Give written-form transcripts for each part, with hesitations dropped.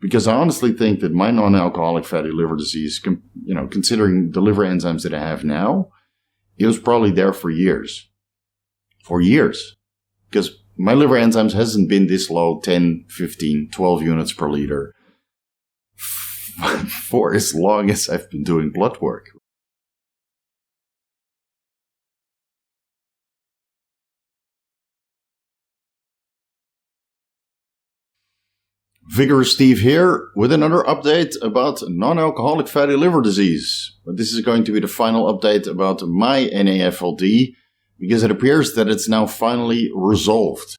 Because I honestly think that my non-alcoholic fatty liver disease, considering the liver enzymes that I have now, it was probably there for years. For years. Because my liver enzymes hasn't been this low, 10, 15, 12 units per liter, for as long as I've been doing blood work. Vigorous Steve here with another update about non-alcoholic fatty liver disease. But this is going to be the final update about my NAFLD because it appears that it's now finally resolved.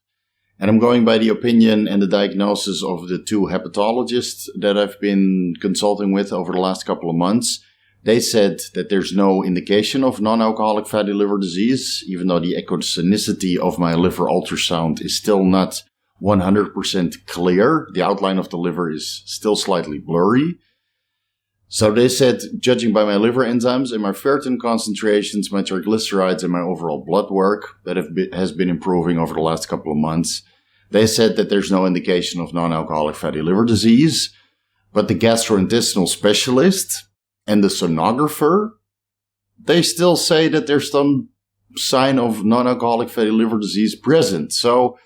And I'm going by the opinion and the diagnosis of the two hepatologists that I've been consulting with over the last couple of months. They said that there's no indication of non-alcoholic fatty liver disease, even though the echogenicity of my liver ultrasound is still not 100% clear. The outline of the liver is still slightly blurry. So they said, judging by my liver enzymes and my ferritin concentrations, my triglycerides, and my overall blood work that has been improving over the last couple of months, they said that there's no indication of non-alcoholic fatty liver disease. But the gastrointestinal specialist and the sonographer, they still say that there's some sign of non-alcoholic fatty liver disease present. So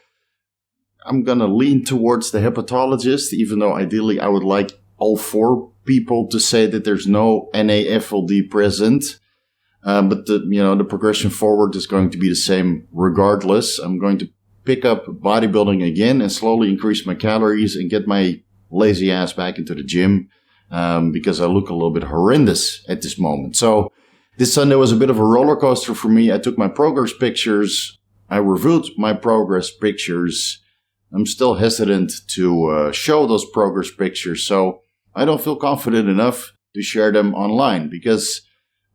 I'm going to lean towards the hepatologist, even though ideally I would like all four people to say that there's no NAFLD present. But the progression forward is going to be the same regardless. I'm going to pick up bodybuilding again and slowly increase my calories and get my lazy ass back into the gym because I look a little bit horrendous at this moment. So this Sunday was a bit of a roller coaster for me. I took my progress pictures. I reviewed my progress pictures. I'm still hesitant to show those progress pictures, so I don't feel confident enough to share them online because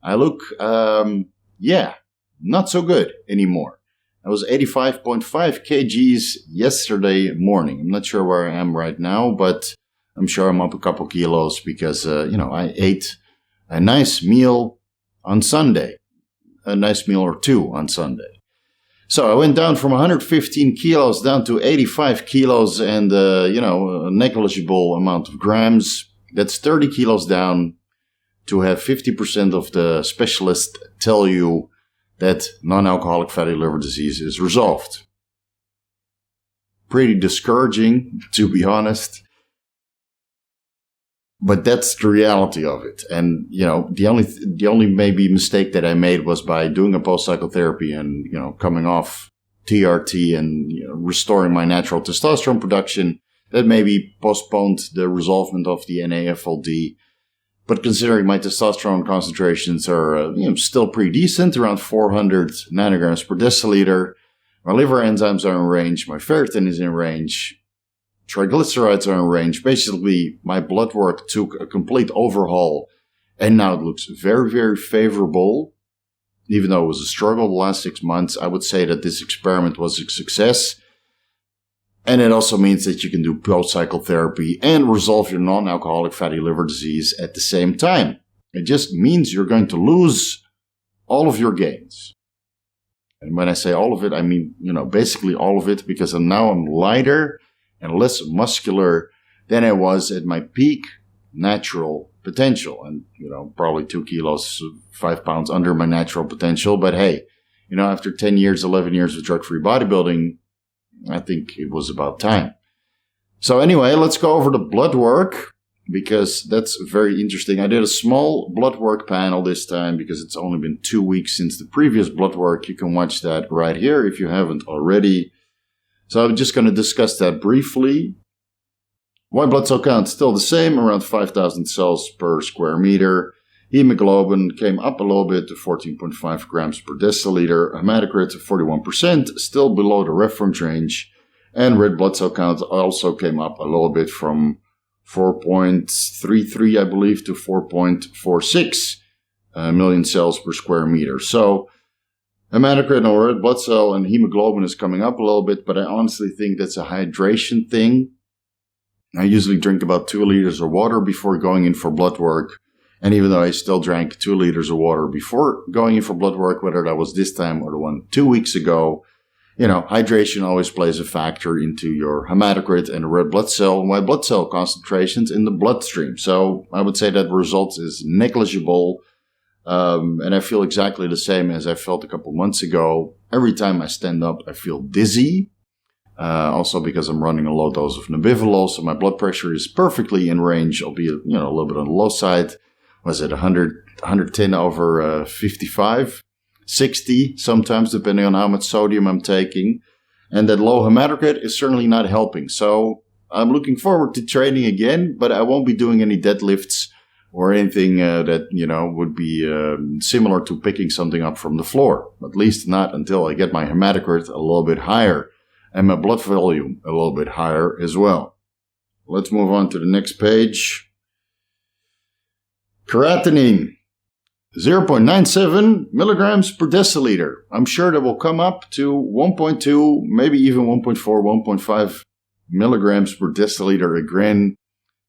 I look, not so good anymore. I was 85.5 kgs yesterday morning. I'm not sure where I am right now, but I'm sure I'm up a couple kilos because, I ate a nice meal on Sunday, a nice meal or two on Sunday. So I went down from 115 kilos down to 85 kilos and, a negligible amount of grams. That's 30 kilos down to have 50% of the specialists tell you that non-alcoholic fatty liver disease is resolved. Pretty discouraging, to be honest. But that's the reality of it. And, the only maybe mistake that I made was by doing a post-cycle therapy and, coming off TRT and restoring my natural testosterone production. That maybe postponed the resolvement of the NAFLD. But considering my testosterone concentrations are, still pretty decent, around 400 nanograms per deciliter. My liver enzymes are in range. My ferritin is in range. Triglycerides are in range. Basically, my blood work took a complete overhaul, and now it looks very, very favorable. Even though it was a struggle the last 6 months, I would say that this experiment was a success. And it also means that you can do post-cycle therapy and resolve your non-alcoholic fatty liver disease at the same time. It just means you're going to lose all of your gains. And when I say all of it, I mean, basically all of it, because now I'm lighter and less muscular than I was at my peak natural potential. And, probably 2 kilos, 5 pounds under my natural potential. But hey, after 10 years, 11 years of drug-free bodybuilding, I think it was about time. So anyway, let's go over the blood work because that's very interesting. I did a small blood work panel this time because it's only been 2 weeks since the previous blood work. You can watch that right here if you haven't already. So I'm just going to discuss that briefly. White blood cell count still the same, around 5,000 cells per square meter. Hemoglobin came up a little bit to 14.5 grams per deciliter. Hematocrit 41%, still below the reference range. And red blood cell count also came up a little bit from 4.33, I believe, to 4.46 million cells per square meter. So hematocrit and red blood cell and hemoglobin is coming up a little bit, but I honestly think that's a hydration thing. I usually drink about 2 liters of water before going in for blood work. And even though I still drank 2 liters of water before going in for blood work, whether that was this time or the one 2 weeks ago, hydration always plays a factor into your hematocrit and red blood cell and white blood cell concentrations in the bloodstream. So I would say that result is negligible. And I feel exactly the same as I felt a couple months ago. Every time I stand up, I feel dizzy. Also because I'm running a low dose of Nebivolol, so my blood pressure is perfectly in range, albeit, a little bit on the low side. Was it 110 over 55? 60 sometimes, depending on how much sodium I'm taking. And that low hematocrit is certainly not helping. So I'm looking forward to training again, but I won't be doing any deadlifts or anything that, would be similar to picking something up from the floor. At least not until I get my hematocrit a little bit higher and my blood volume a little bit higher as well. Let's move on to the next page. Creatinine. 0.97 milligrams per deciliter. I'm sure that will come up to 1.2, maybe even 1.4, 1.5 milligrams per deciliter again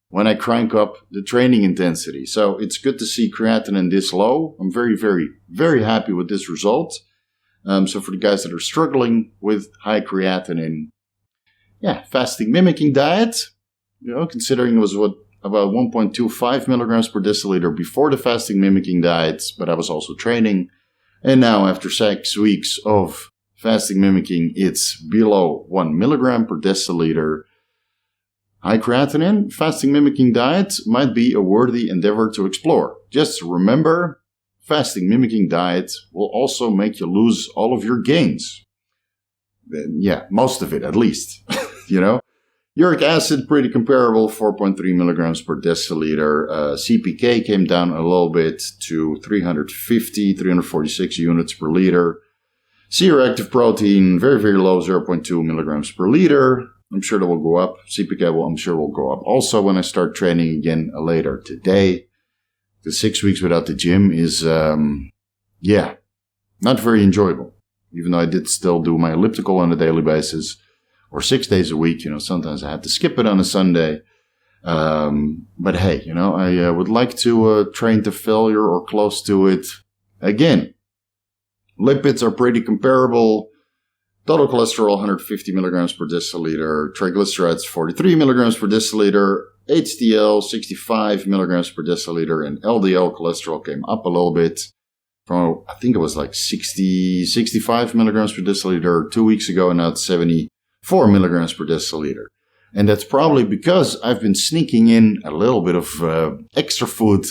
when I crank up the training intensity. So it's good to see creatinine this low. I'm very, very, very happy with this result. So for the guys that are struggling with high creatinine, fasting mimicking diet, considering it was about 1.25 milligrams per deciliter before the fasting mimicking diet, but I was also training. And now after 6 weeks of fasting mimicking, it's below 1 milligram per deciliter. High creatinine, fasting mimicking diet might be a worthy endeavor to explore. Just remember, fasting mimicking diet will also make you lose all of your gains. Most of it at least, Uric acid, pretty comparable, 4.3 milligrams per deciliter. CPK came down a little bit to 346 units per liter. C-reactive protein, very, very low, 0.2 milligrams per liter. I'm sure that will go up. CPK will go up also when I start training again later today. The 6 weeks without the gym is, not very enjoyable. Even though I did still do my elliptical on a daily basis. Or 6 days a week, sometimes I had to skip it on a Sunday. But hey, I would like to train to failure or close to it again. Lipids are pretty comparable. Total cholesterol, 150 milligrams per deciliter. Triglycerides, 43 milligrams per deciliter. HDL, 65 milligrams per deciliter. And LDL cholesterol came up a little bit. From, I think it was like 65 milligrams per deciliter 2 weeks ago, and now it's 74 milligrams per deciliter. And that's probably because I've been sneaking in a little bit of extra food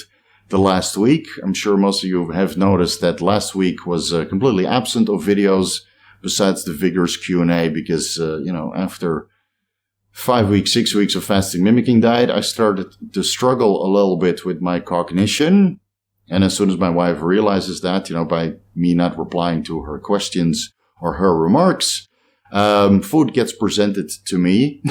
the last week. I'm sure most of you have noticed that last week was completely absent of videos besides the Vigorous Q&A because, after 5 weeks, 6 weeks of fasting mimicking diet, I started to struggle a little bit with my cognition. And as soon as my wife realizes that, by me not replying to her questions or her remarks, food gets presented to me.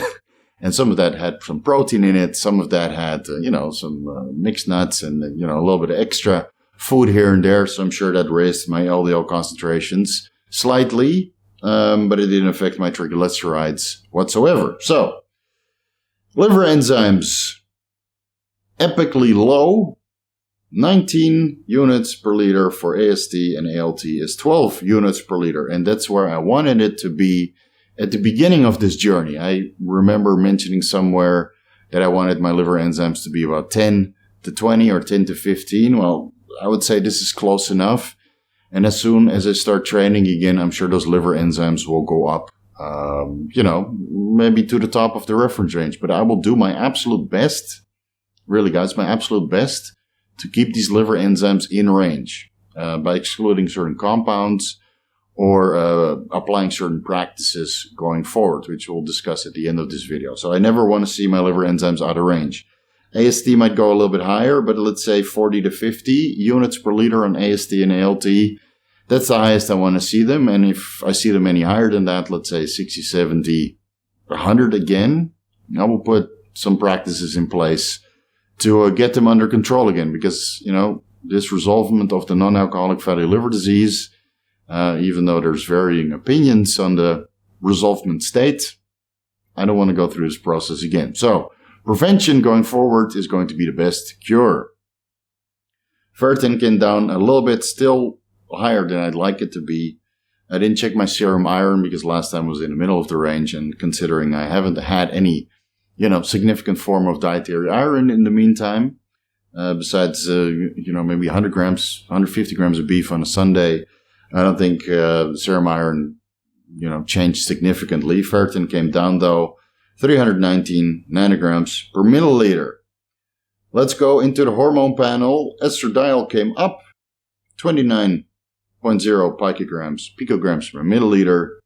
And some of that had some protein in it. Some of that had, some mixed nuts and, a little bit of extra food here and there. So I'm sure that raised my LDL concentrations slightly, but it didn't affect my triglycerides whatsoever. So, liver enzymes, epically low. 19 units per liter for AST, and ALT is 12 units per liter. And that's where I wanted it to be at the beginning of this journey. I remember mentioning somewhere that I wanted my liver enzymes to be about 10 to 20 or 10 to 15. Well, I would say this is close enough. And as soon as I start training again, I'm sure those liver enzymes will go up, maybe to the top of the reference range. But I will do my absolute best, really guys, my absolute best to keep these liver enzymes in range by excluding certain compounds or applying certain practices going forward, which we'll discuss at the end of this video. So I never want to see my liver enzymes out of range. AST might go a little bit higher, but let's say 40 to 50 units per liter on AST and ALT. That's the highest I want to see them. And if I see them any higher than that, let's say 60, 70, 100 again, I will put some practices in place to get them under control again, because, this resolvement of the non-alcoholic fatty liver disease, even though there's varying opinions on the resolvement state, I don't want to go through this process again. So, prevention going forward is going to be the best cure. Ferritin came down a little bit, still higher than I'd like it to be. I didn't check my serum iron because last time was in the middle of the range, and considering I haven't had any, significant form of dietary iron in the meantime, besides, maybe 100 grams, 150 grams of beef on a Sunday, I don't think serum iron, changed significantly. Ferritin came down though, 319 nanograms per milliliter. Let's go into the hormone panel. Estradiol came up, 29.0 picograms per milliliter.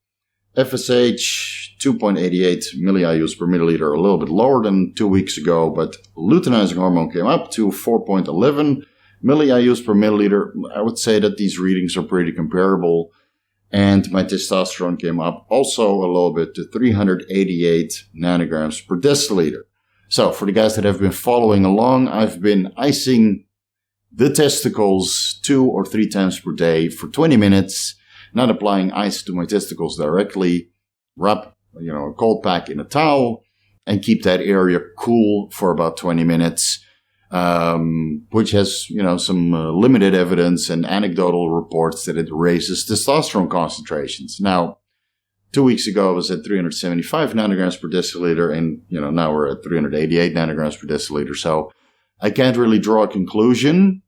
FSH, 2.88 milliIUs per milliliter, a little bit lower than 2 weeks ago, but luteinizing hormone came up to 4.11 milliIUs per milliliter. I would say that these readings are pretty comparable. And my testosterone came up also a little bit to 388 nanograms per deciliter. So for the guys that have been following along, I've been icing the testicles 2 or 3 times per day for 20 minutes, not applying ice to my testicles directly, wrap, a cold pack in a towel and keep that area cool for about 20 minutes, which has, some limited evidence and anecdotal reports that it raises testosterone concentrations. Now, 2 weeks ago, I was at 375 nanograms per deciliter, and, now we're at 388 nanograms per deciliter. So I can't really draw a conclusion.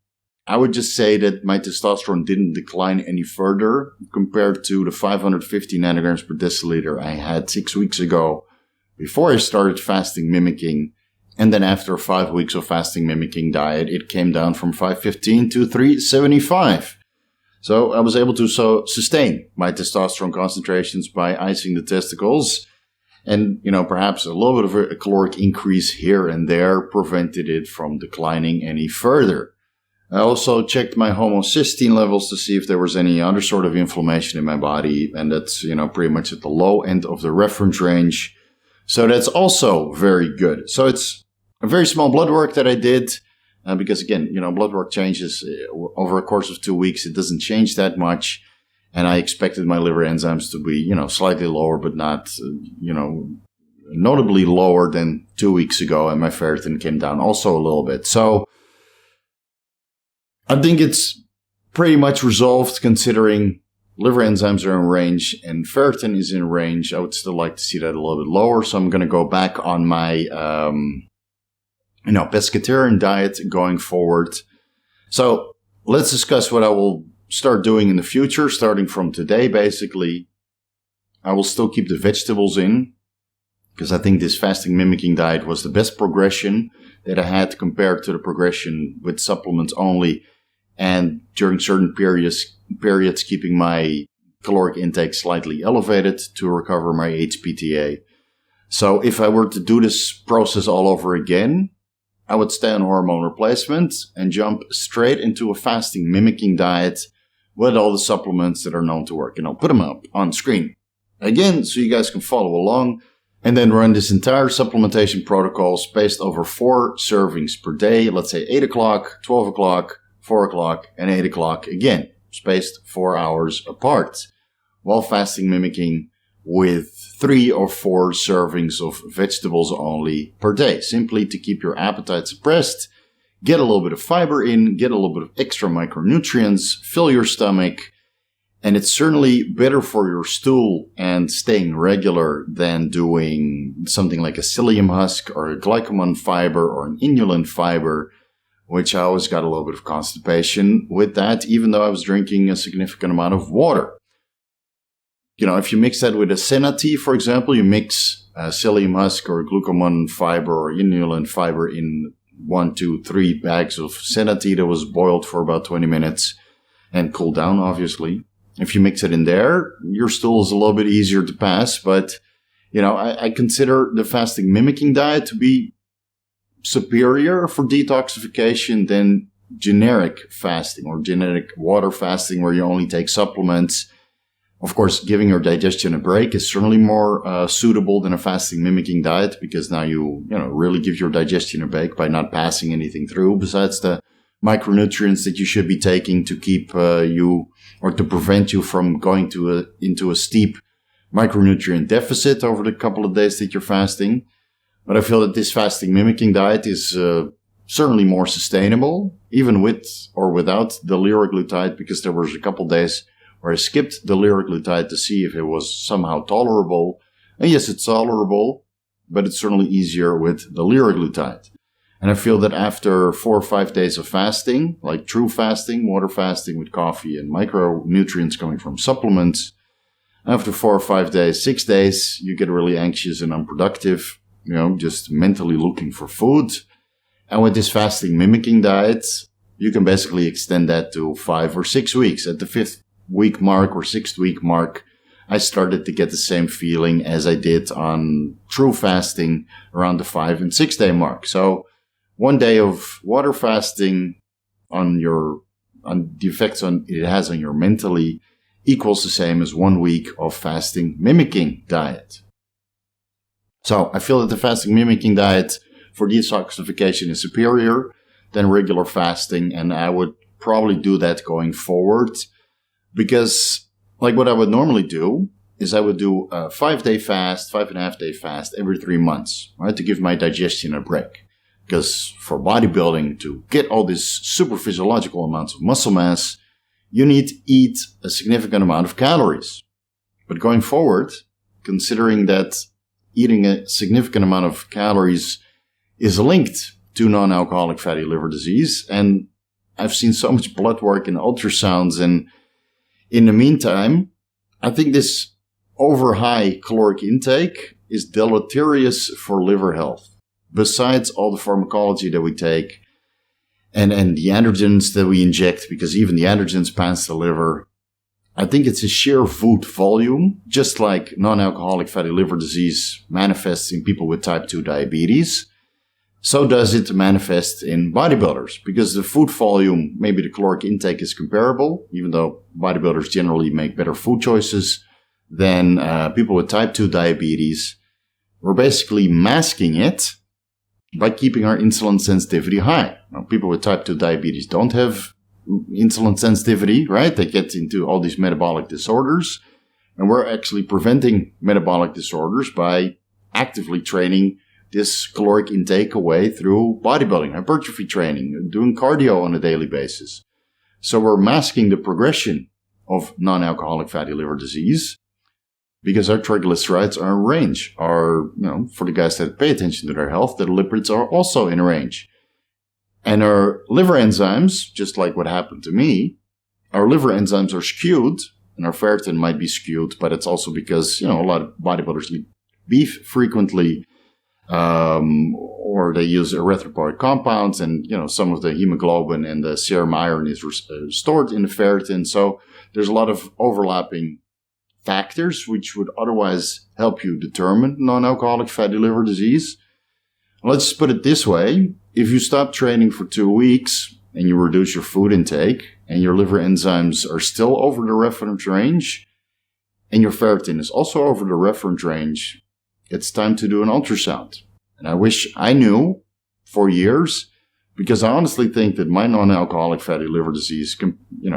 I would just say that my testosterone didn't decline any further compared to the 550 nanograms per deciliter I had 6 weeks ago before I started fasting mimicking. And then after 5 weeks of fasting mimicking diet, it came down from 515 to 375. So I was able to sustain my testosterone concentrations by icing the testicles. And, perhaps a little bit of a caloric increase here and there prevented it from declining any further. I also checked my homocysteine levels to see if there was any other sort of inflammation in my body. And that's, pretty much at the low end of the reference range. So that's also very good. So it's a very small blood work that I did. Because again, blood work changes over a course of 2 weeks. It doesn't change that much. And I expected my liver enzymes to be, slightly lower, but not, notably lower than 2 weeks ago. And my ferritin came down also a little bit. So I think it's pretty much resolved considering liver enzymes are in range and ferritin is in range. I would still like to see that a little bit lower. So I'm going to go back on my, pescatarian diet going forward. So let's discuss what I will start doing in the future, starting from today, basically. I will still keep the vegetables in because I think this fasting mimicking diet was the best progression that I had compared to the progression with supplements only. And during certain periods keeping my caloric intake slightly elevated to recover my HPTA. So if I were to do this process all over again, I would stay on hormone replacement and jump straight into a fasting mimicking diet with all the supplements that are known to work. And I'll put them up on screen again so you guys can follow along and then run this entire supplementation protocol spaced over 4 servings per day. Let's say 8 o'clock, 12 o'clock, 4 o'clock, and 8 o'clock again, spaced 4 hours apart, while fasting mimicking with 3 or 4 servings of vegetables only per day, simply to keep your appetite suppressed, get a little bit of fiber in, get a little bit of extra micronutrients, fill your stomach, and it's certainly better for your stool and staying regular than doing something like a psyllium husk or a glycomon fiber or an inulin fiber, which I always got a little bit of constipation with that, even though I was drinking a significant amount of water. If you mix that with a senna tea, for example, you mix psyllium husk or glucomon fiber or inulin fiber in 1, 2, 3 bags of senna tea that was boiled for about 20 minutes and cooled down, obviously. If you mix it in there, your stool is a little bit easier to pass. But, I consider the fasting mimicking diet to be superior for detoxification than generic fasting or generic water fasting where you only take supplements. Of course, giving your digestion a break is certainly more suitable than a fasting mimicking diet because now you really give your digestion a break by not passing anything through besides the micronutrients that you should be taking to keep you or to prevent you from going into a steep micronutrient deficit over the couple of days that you're fasting. But I feel that this fasting mimicking diet is certainly more sustainable, even with or without the liraglutide, because there was a couple days where I skipped the liraglutide to see if it was somehow tolerable. And yes, it's tolerable, but it's certainly easier with the liraglutide. And I feel that after 4 or 5 days of fasting, like true fasting, water fasting with coffee and micronutrients coming from supplements, after 4 or 5 days, 6 days, you get really anxious and unproductive, just mentally looking for food. And with this fasting mimicking diet, you can basically extend that to 5 or 6 weeks. At the 5th week mark or 6th week mark, I started to get the same feeling as I did on true fasting around the 5 and 6 day mark. So 1 day of water fasting on the effects it has on your mentally equals the same as 1 week of fasting mimicking diet. So I feel that the fasting mimicking diet for detoxification is superior than regular fasting, and I would probably do that going forward, because like what I would normally do is I would do a 5-day fast, 5.5 day fast every 3 months, right, to give my digestion a break. Because for bodybuilding, to get all these super physiological amounts of muscle mass, you need to eat a significant amount of calories. But going forward, considering that eating a significant amount of calories is linked to non-alcoholic fatty liver disease, and I've seen so much blood work and ultrasounds, and in the meantime, I think this over high caloric intake is deleterious for liver health. Besides all the pharmacology that we take and the androgens that we inject, because even the androgens pass the liver, I think it's a sheer food volume, just like non-alcoholic fatty liver disease manifests in people with type 2 diabetes. So does it manifest in bodybuilders, because the food volume, maybe the caloric intake is comparable, even though bodybuilders generally make better food choices than people with type 2 diabetes. We're basically masking it by keeping our insulin sensitivity high. Now, people with type 2 diabetes don't have insulin sensitivity, right? They get into all these metabolic disorders, and we're actually preventing metabolic disorders by actively training this caloric intake away through bodybuilding, hypertrophy training, doing cardio on a daily basis. So we're masking the progression of non-alcoholic fatty liver disease, because our triglycerides are in range. For the guys that pay attention to their health, the lipids are also in range. And our liver enzymes, just like what happened to me, our liver enzymes are skewed, and our ferritin might be skewed, but it's also because, a lot of bodybuilders eat beef frequently, or they use erythropoietic compounds, and, some of the hemoglobin and the serum iron is stored in the ferritin. So there's a lot of overlapping factors which would otherwise help you determine non-alcoholic fatty liver disease. Let's just put it this way. If you stop training for 2 weeks and you reduce your food intake and your liver enzymes are still over the reference range and your ferritin is also over the reference range, it's time to do an ultrasound. And I wish I knew for years, because I honestly think that my non-alcoholic fatty liver disease,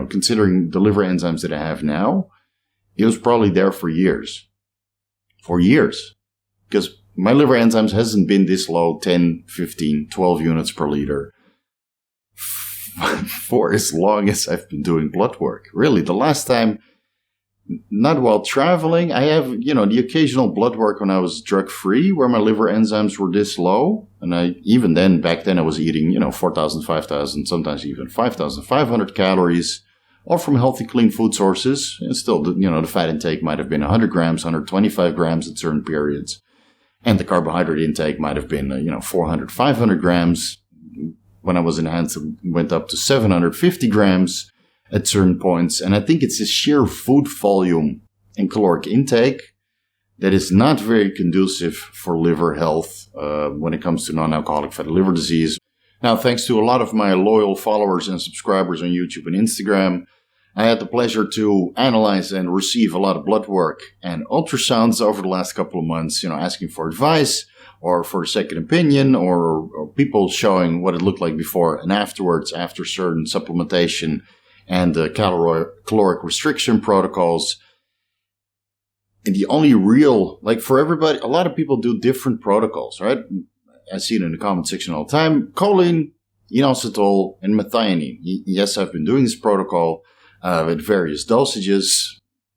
considering the liver enzymes that I have now, it was probably there for years. For years. Because my liver enzymes hasn't been this low, 10, 15, 12 units per liter, for as long as I've been doing blood work. Really, the last time, not while traveling, I have, the occasional blood work when I was drug-free, where my liver enzymes were this low. And back then I was eating, 4,000, 5,000, sometimes even 5,500 calories, all from healthy, clean food sources. And still, the fat intake might have been 100 grams, 125 grams at certain periods. And the carbohydrate intake might have been, 400, 500 grams. When I was enhanced, it went up to 750 grams at certain points. And I think it's the sheer food volume and caloric intake that is not very conducive for liver health when it comes to non-alcoholic fatty liver disease. Now, thanks to a lot of my loyal followers and subscribers on YouTube and Instagram, I had the pleasure to analyze and receive a lot of blood work and ultrasounds over the last couple of months, asking for advice or for a second opinion, or people showing what it looked like before and afterwards, after certain supplementation and caloric restriction protocols. And the only real, for everybody, a lot of people do different protocols, right? I see it in the comment section all the time. Choline, inositol, and methionine. Yes, I've been doing this protocol. with various dosages.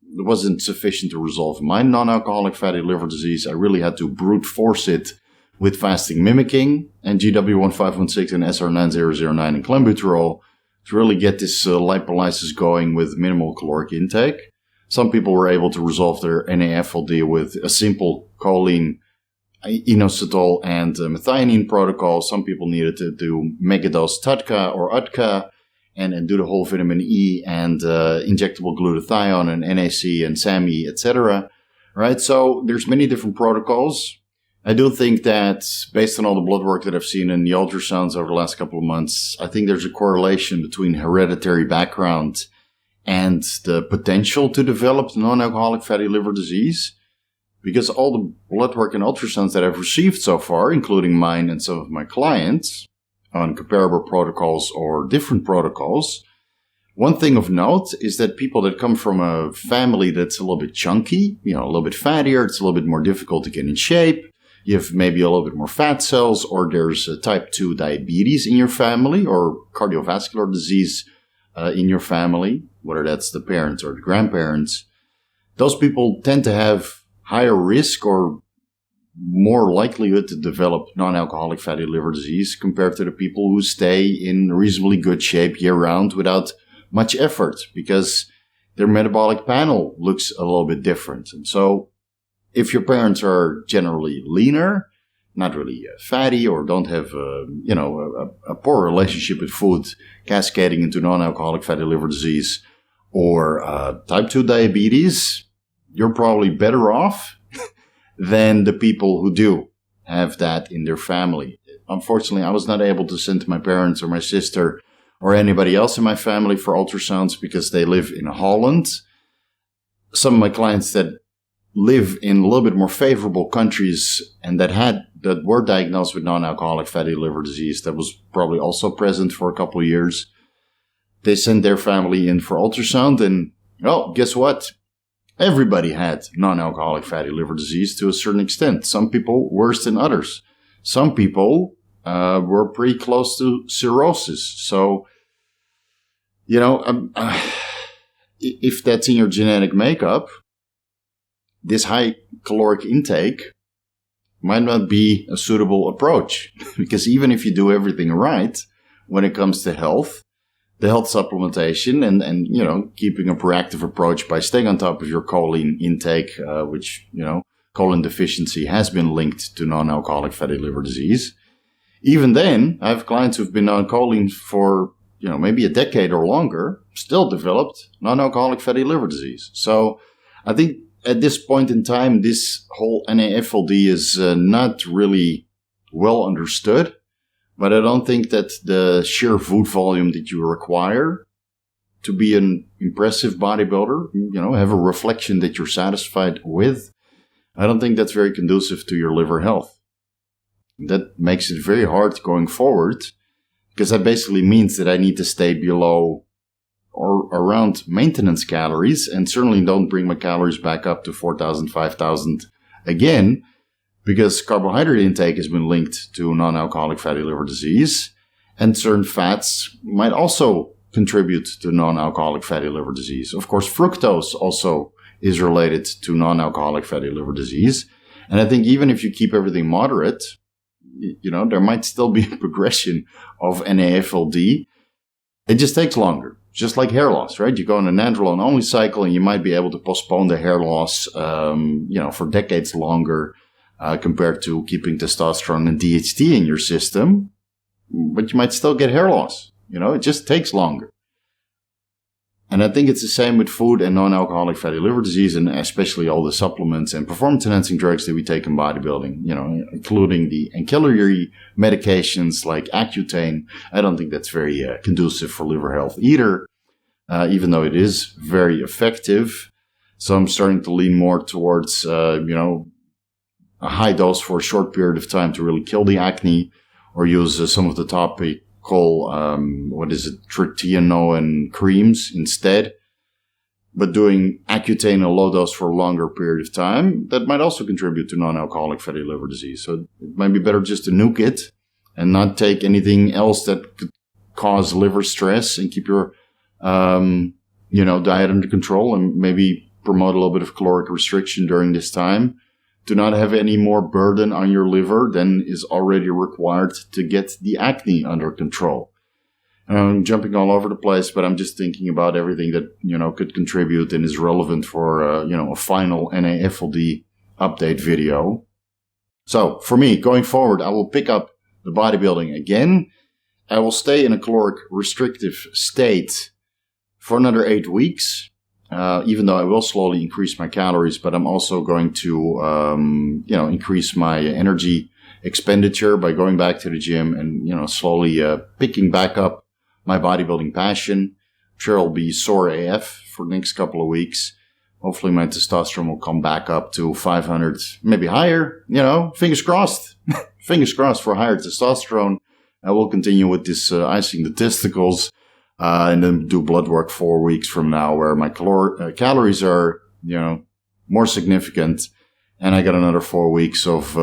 It wasn't sufficient to resolve my non-alcoholic fatty liver disease. I really had to brute force it with fasting-mimicking and GW1516 and SR9009 and clenbuterol to really get this lipolysis going with minimal caloric intake. Some people were able to resolve their NAFLD with a simple choline, inositol, and methionine protocol. Some people needed to do megadose TUDCA or UDCA and do the whole vitamin E and injectable glutathione and NAC and SAMe, etc. Right? So there's many different protocols. I do think that based on all the blood work that I've seen in the ultrasounds over the last couple of months, I think there's a correlation between hereditary background and the potential to develop non-alcoholic fatty liver disease. Because all the blood work and ultrasounds that I've received so far, including mine and some of my clients, on comparable protocols or different protocols, one thing of note is that people that come from a family that's a little bit chunky, a little bit fattier, it's a little bit more difficult to get in shape, you have maybe a little bit more fat cells, or there's type 2 diabetes in your family, or cardiovascular disease in your family, whether that's the parents or the grandparents, those people tend to have higher risk or more likelihood to develop non-alcoholic fatty liver disease compared to the people who stay in reasonably good shape year-round without much effort, because their metabolic panel looks a little bit different. And so if your parents are generally leaner, not really fatty, or don't have a poor relationship with food cascading into non-alcoholic fatty liver disease or type 2 diabetes, you're probably better off than the people who do have that in their family. Unfortunately, I was not able to send my parents or my sister or anybody else in my family for ultrasounds because they live in Holland. Some of my clients that live in a little bit more favorable countries and that were diagnosed with non-alcoholic fatty liver disease, that was probably also present for a couple of years, they sent their family in for ultrasound, and guess what? Everybody had non-alcoholic fatty liver disease to a certain extent. Some people worse than others. Some people were pretty close to cirrhosis. So, if that's in your genetic makeup, this high caloric intake might not be a suitable approach. Because even if you do everything right when it comes to health, the health supplementation and keeping a proactive approach by staying on top of your choline intake, which, choline deficiency has been linked to non-alcoholic fatty liver disease. Even then, I have clients who've been on choline for, maybe a decade or longer, still developed non-alcoholic fatty liver disease. So I think at this point in time, this whole NAFLD is not really well understood. But I don't think that the sheer food volume that you require to be an impressive bodybuilder, have a reflection that you're satisfied with, I don't think that's very conducive to your liver health. That makes it very hard going forward, because that basically means that I need to stay below or around maintenance calories, and certainly don't bring my calories back up to 4,000, 5,000 again, because carbohydrate intake has been linked to non-alcoholic fatty liver disease, and certain fats might also contribute to non-alcoholic fatty liver disease. Of course, fructose also is related to non-alcoholic fatty liver disease. And I think even if you keep everything moderate, there might still be a progression of NAFLD. It just takes longer, just like hair loss, right? You go on a nandrolone-only cycle and you might be able to postpone the hair loss, for decades longer, compared to keeping testosterone and DHT in your system, but you might still get hair loss. It just takes longer. And I think it's the same with food and non-alcoholic fatty liver disease, and especially all the supplements and performance-enhancing drugs that we take in bodybuilding, including the ancillary medications like Accutane. I don't think that's very conducive for liver health either, even though it is very effective. So I'm starting to lean more towards, a high dose for a short period of time to really kill the acne, or use some of the topical, tritianoin creams instead. But doing Accutane a low dose for a longer period of time, that might also contribute to non-alcoholic fatty liver disease. So it might be better just to nuke it and not take anything else that could cause liver stress and keep your diet under control and maybe promote a little bit of caloric restriction during this time to not have any more burden on your liver than is already required to get the acne under control. I'm jumping all over the place, but I'm just thinking about everything that, could contribute and is relevant for, a final NAFLD update video. So for me, going forward, I will pick up the bodybuilding again. I will stay in a caloric restrictive state for another 8 weeks, even though I will slowly increase my calories, but I'm also going to, increase my energy expenditure by going back to the gym and, slowly picking back up my bodybuilding passion. I'm sure I'll be sore AF for the next couple of weeks. Hopefully my testosterone will come back up to 500, maybe higher, fingers crossed. Fingers crossed for higher testosterone. I will continue with this icing the testicles and then do blood work 4 weeks from now where my calories are, more significant. And I got another 4 weeks of,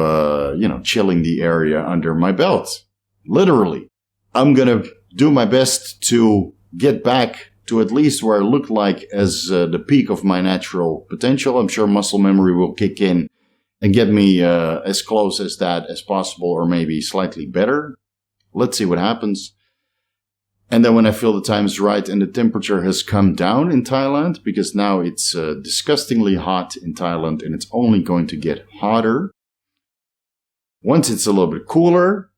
chilling the area under my belt. Literally. I'm going to do my best to get back to at least where I look like as the peak of my natural potential. I'm sure muscle memory will kick in and get me as close as that as possible, or maybe slightly better. Let's see what happens. And then when I feel the time is right and the temperature has come down in Thailand, because now it's disgustingly hot in Thailand and it's only going to get hotter. Once it's a little bit cooler,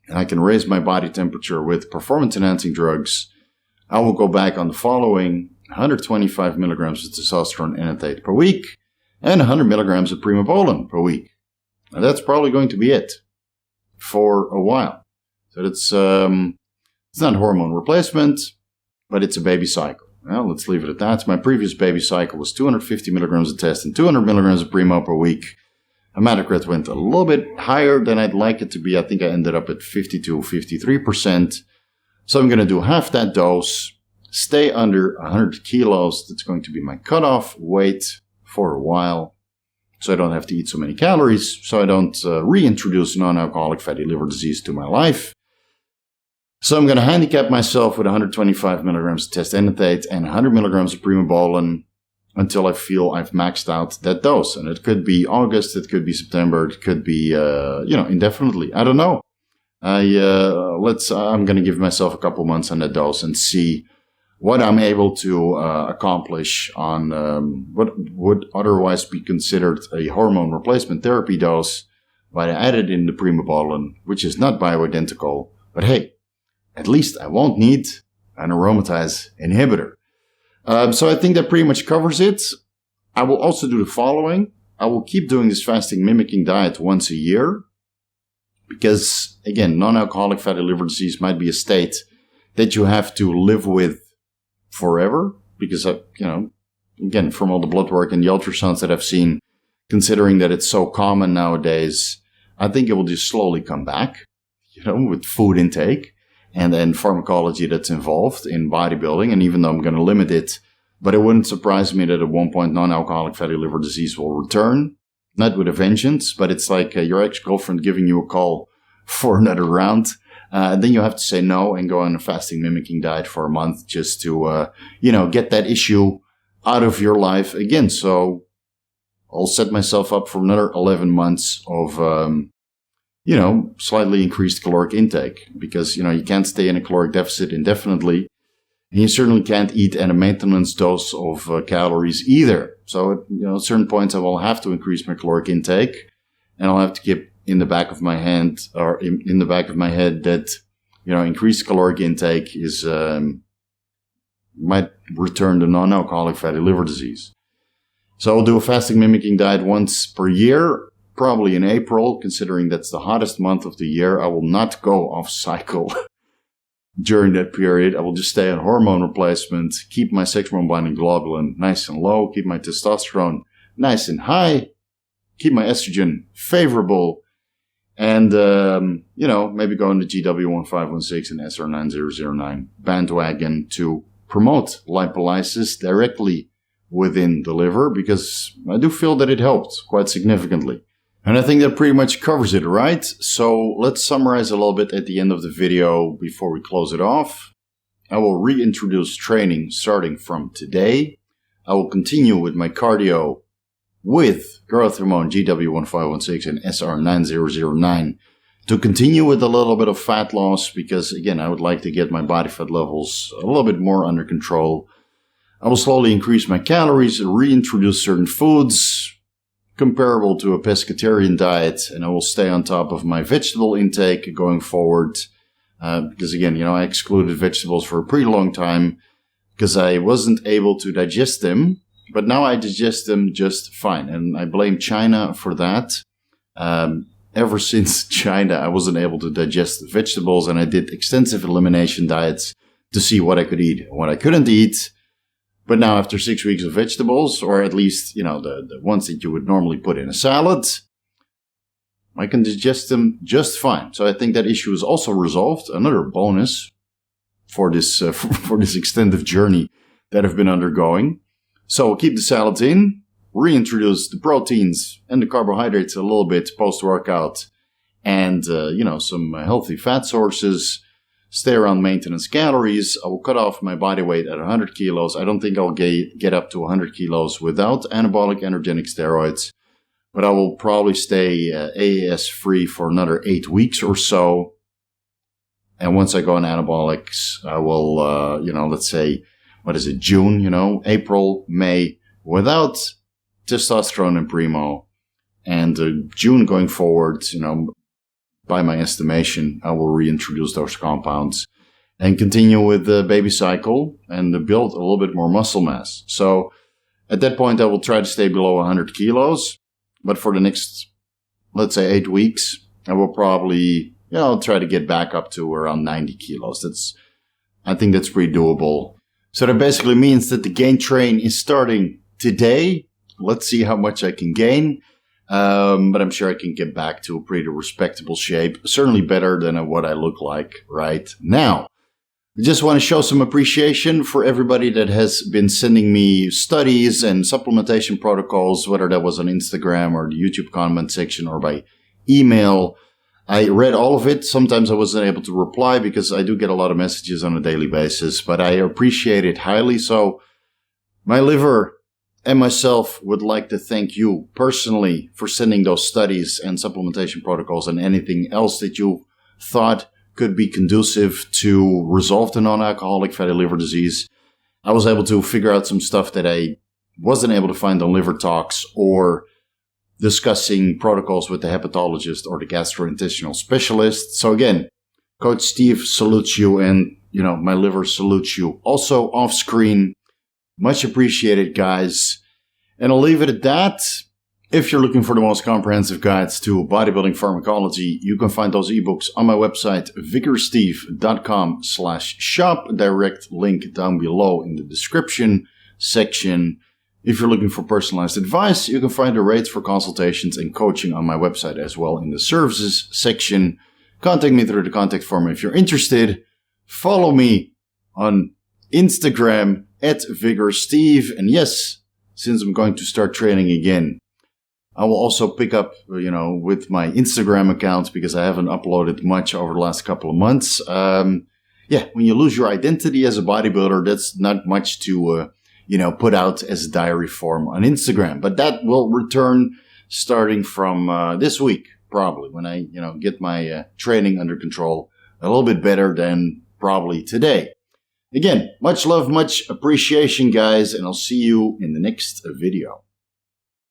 and I can raise my body temperature with performance-enhancing drugs, I will go back on the following 125 milligrams of testosterone enanthate per week and 100 milligrams of primobolan per week. Now that's probably going to be it for a while. So it's not hormone replacement, but it's a baby cycle. Well, let's leave it at that. My previous baby cycle was 250 milligrams of test and 200 milligrams of primo per week. Hematocrit went a little bit higher than I'd like it to be. I think I ended up at 52, 53%. So I'm going to do half that dose, stay under 100 kilos. That's going to be my cutoff weight for a while. So I don't have to eat so many calories. So I don't reintroduce non-alcoholic fatty liver disease to my life. So I'm going to handicap myself with 125 milligrams of test enanthate and 100 milligrams of primobolan until I feel I've maxed out that dose. And it could be August, it could be September, it could be, indefinitely. I don't know. I'm going to give myself a couple months on that dose and see what I'm able to accomplish on what would otherwise be considered a hormone replacement therapy dose, but I added in the primobolan, which is not bioidentical. But hey, at least I won't need an aromatase inhibitor. So I think that pretty much covers it. I will also do the following. I will keep doing this fasting mimicking diet once a year because, again, non-alcoholic fatty liver disease might be a state that you have to live with forever because, again, from all the blood work and the ultrasounds that I've seen, considering that it's so common nowadays, I think it will just slowly come back, with food intake. And then pharmacology that's involved in bodybuilding. And even though I'm going to limit it, but it wouldn't surprise me that at one point non-alcoholic fatty liver disease will return. Not with a vengeance, but it's like your ex-girlfriend giving you a call for another round. Then you have to say no and go on a fasting mimicking diet for a month just to, get that issue out of your life again. So I'll set myself up for another 11 months of, slightly increased caloric intake because, you can't stay in a caloric deficit indefinitely. And you certainly can't eat at a maintenance dose of calories either. So, at certain points I will have to increase my caloric intake and I'll have to keep in the back of my hand or in the back of my head that, increased caloric intake is, might return to non-alcoholic fatty liver disease. So I'll do a fasting mimicking diet once per year. Probably in April, considering that's the hottest month of the year. I will not go off cycle during that period. I will just stay on hormone replacement, keep my sex hormone binding globulin nice and low, keep my testosterone nice and high, keep my estrogen favorable, and, maybe go into GW1516 and SR9009 bandwagon to promote lipolysis directly within the liver because I do feel that it helped quite significantly. And I think that pretty much covers it, right? So let's summarize a little bit at the end of the video before we close it off. I will reintroduce training starting from today. I will continue with my cardio with growth hormone GW1516 and SR9009 to continue with a little bit of fat loss because, again, I would like to get my body fat levels a little bit more under control. I will slowly increase my calories, reintroduce certain foods comparable to a pescatarian diet, and I will stay on top of my vegetable intake going forward. Because again, I excluded vegetables for a pretty long time because I wasn't able to digest them, but now I digest them just fine. And I blame China for that. Ever since China, I wasn't able to digest vegetables, and I did extensive elimination diets to see what I could eat and what I couldn't eat. But now after 6 weeks of vegetables, or at least, the ones that you would normally put in a salad, I can digest them just fine. So I think that issue is also resolved. Another bonus for this for this extended journey that I've been undergoing. So we'll keep the salads in, reintroduce the proteins and the carbohydrates a little bit post-workout, and some healthy fat sources. Stay around maintenance calories. I will cut off my body weight at 100 kilos. I don't think I'll get up to 100 kilos without anabolic androgenic steroids. But I will probably stay AAS free for another 8 weeks or so. And once I go on anabolics, I will, let's say, June, April, May, without testosterone and primo. And June going forward, by my estimation, I will reintroduce those compounds and continue with the baby cycle and build a little bit more muscle mass. So at that point, I will try to stay below 100 kilos. But for the next, let's say, 8 weeks, I will probably, try to get back up to around 90 kilos. I think that's pretty doable. So that basically means that the gain train is starting today. Let's see how much I can gain. But I'm sure I can get back to a pretty respectable shape. Certainly better than what I look like right now. I just want to show some appreciation for everybody that has been sending me studies and supplementation protocols, whether that was on Instagram or the YouTube comment section or by email. I read all of it. Sometimes I wasn't able to reply because I do get a lot of messages on a daily basis, but I appreciate it highly. So my liver and myself would like to thank you personally for sending those studies and supplementation protocols and anything else that you thought could be conducive to resolve the non-alcoholic fatty liver disease. I was able to figure out some stuff that I wasn't able to find on Liver Talks or discussing protocols with the hepatologist or the gastrointestinal specialist. So again, Coach Steve salutes you, and, my liver salutes you. Also off screen, much appreciated, guys. And I'll leave it at that. If you're looking for the most comprehensive guides to bodybuilding pharmacology, you can find those ebooks on my website, vigoroussteve.com/shop. Direct link down below in the description section. If you're looking for personalized advice, you can find the rates for consultations and coaching on my website as well in the services section. Contact me through the contact form if you're interested. Follow me on Instagram @VigorSteve. And yes, since I'm going to start training again, I will also pick up, with my Instagram account because I haven't uploaded much over the last couple of months. When you lose your identity as a bodybuilder, that's not much to, put out as a diary form on Instagram. But that will return starting from this week, probably, when I, get my training under control a little bit better than probably today. Again, much love, much appreciation, guys, and I'll see you in the next video.